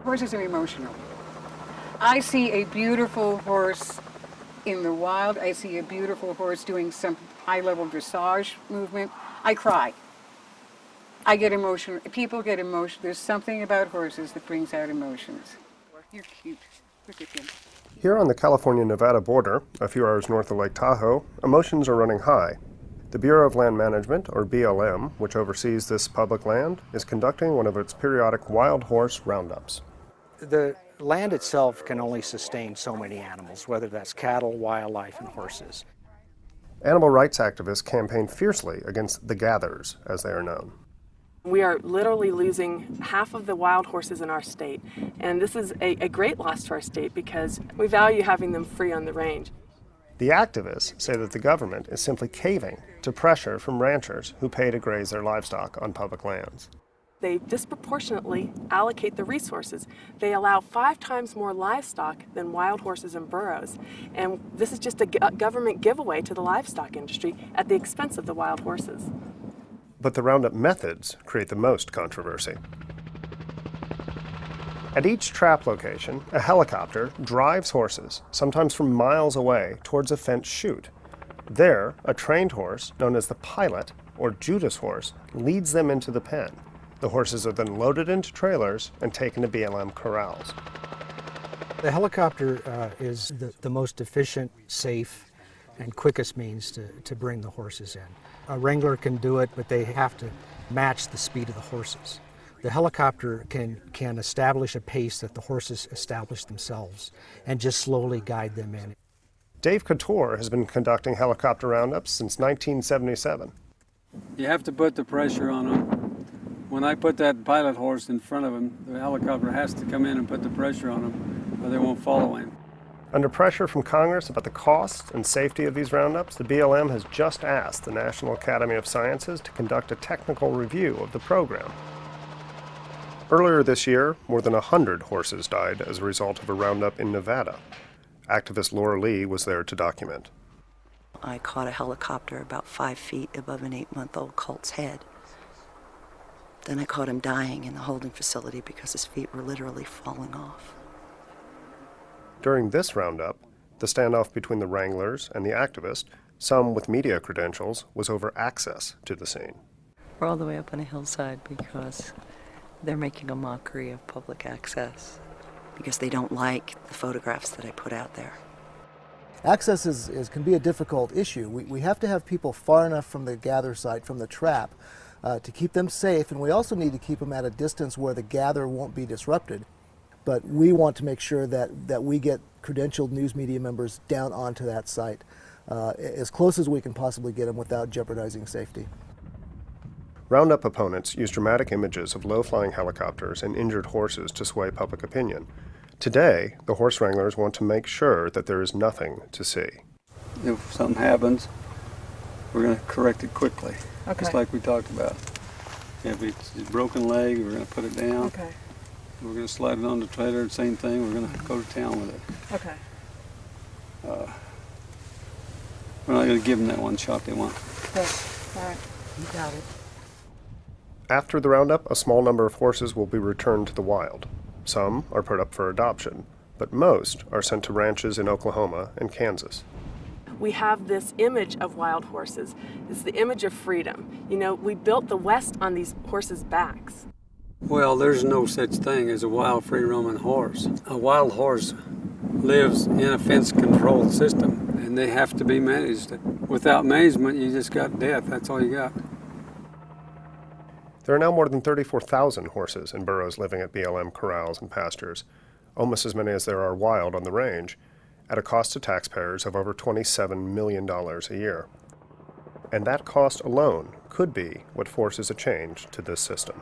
Horses are emotional. I see a beautiful horse in the wild. I see a beautiful horse doing some high-level dressage movement. I cry. I get emotional. People get emotional. There's something about horses that brings out emotions. You're cute. Look at him. Here on the California-Nevada border, a few hours north of Lake Tahoe, emotions are running high. The Bureau of Land Management, or BLM, which oversees this public land, is conducting one of its periodic wild horse roundups. The land itself can only sustain so many animals, whether that's cattle, wildlife, and horses. Animal rights activists campaign fiercely against the gathers, as they are known. We are literally losing half of the wild horses in our state, and this is a great loss to our state because we value having them free on the range. The activists say that the government is simply caving to pressure from ranchers who pay to graze their livestock on public lands. They disproportionately allocate the resources. They allow 5 times more livestock than wild horses and burros, and this is just a government giveaway to the livestock industry at the expense of the wild horses. But the roundup methods create the most controversy. At each trap location, a helicopter drives horses, sometimes from miles away, towards a fenced chute. There, a trained horse, known as the pilot, or Judas horse, leads them into the pen. The horses are then loaded into trailers and taken to BLM corrals. The helicopter is the most efficient, safe, and quickest means to bring the horses in. A wrangler can do it, but they have to match the speed of the horses. The helicopter can establish a pace that the horses establish themselves and just slowly guide them in. Dave Couture has been conducting helicopter roundups since 1977. You have to put the pressure on them. When I put that pilot horse in front of him, the helicopter has to come in and put the pressure on him, or they won't follow him. Under pressure from Congress about the cost and safety of these roundups, the BLM has just asked the National Academy of Sciences to conduct a technical review of the program. Earlier this year, more than 100 horses died as a result of a roundup in Nevada. Activist Laura Lee was there to document. I caught a helicopter about 5 feet above an 8-month-old colt's head. Then I caught him dying in the holding facility because his feet were literally falling off. During this roundup, the standoff between the wranglers and the activist, some with media credentials, was over access to the scene. We're all the way up on a hillside because they're making a mockery of public access because they don't like the photographs that I put out there. Access can be a difficult issue. We have to have people far enough from the gather site, from the trap, to keep them safe, and we also need to keep them at a distance where the gather won't be disrupted. But we want to make sure that we get credentialed news media members down onto that site as close as we can possibly get them without jeopardizing safety. Roundup opponents use dramatic images of low-flying helicopters and injured horses to sway public opinion. Today, the horse wranglers want to make sure that there is nothing to see. If something happens, we're going to correct it quickly, just like we talked about. If it's a broken leg, we're going to put it down. Okay. We're going to slide it on the trailer, same thing, we're going to go to town with it. Okay. We're not going to give them that one shot they want. Okay. All right. You got it. After the roundup, a small number of horses will be returned to the wild. Some are put up for adoption, but most are sent to ranches in Oklahoma and Kansas. We have this image of wild horses. It's the image of freedom. You know, we built the West on these horses' backs. Well, there's no such thing as a wild free-roaming horse. A wild horse lives in a fence-controlled system, and they have to be managed. Without management, you just got death. That's all you got. There are now more than 34,000 horses and burros living at BLM corrals and pastures, almost as many as there are wild on the range, at a cost to taxpayers of over $27 million a year. And that cost alone could be what forces a change to this system.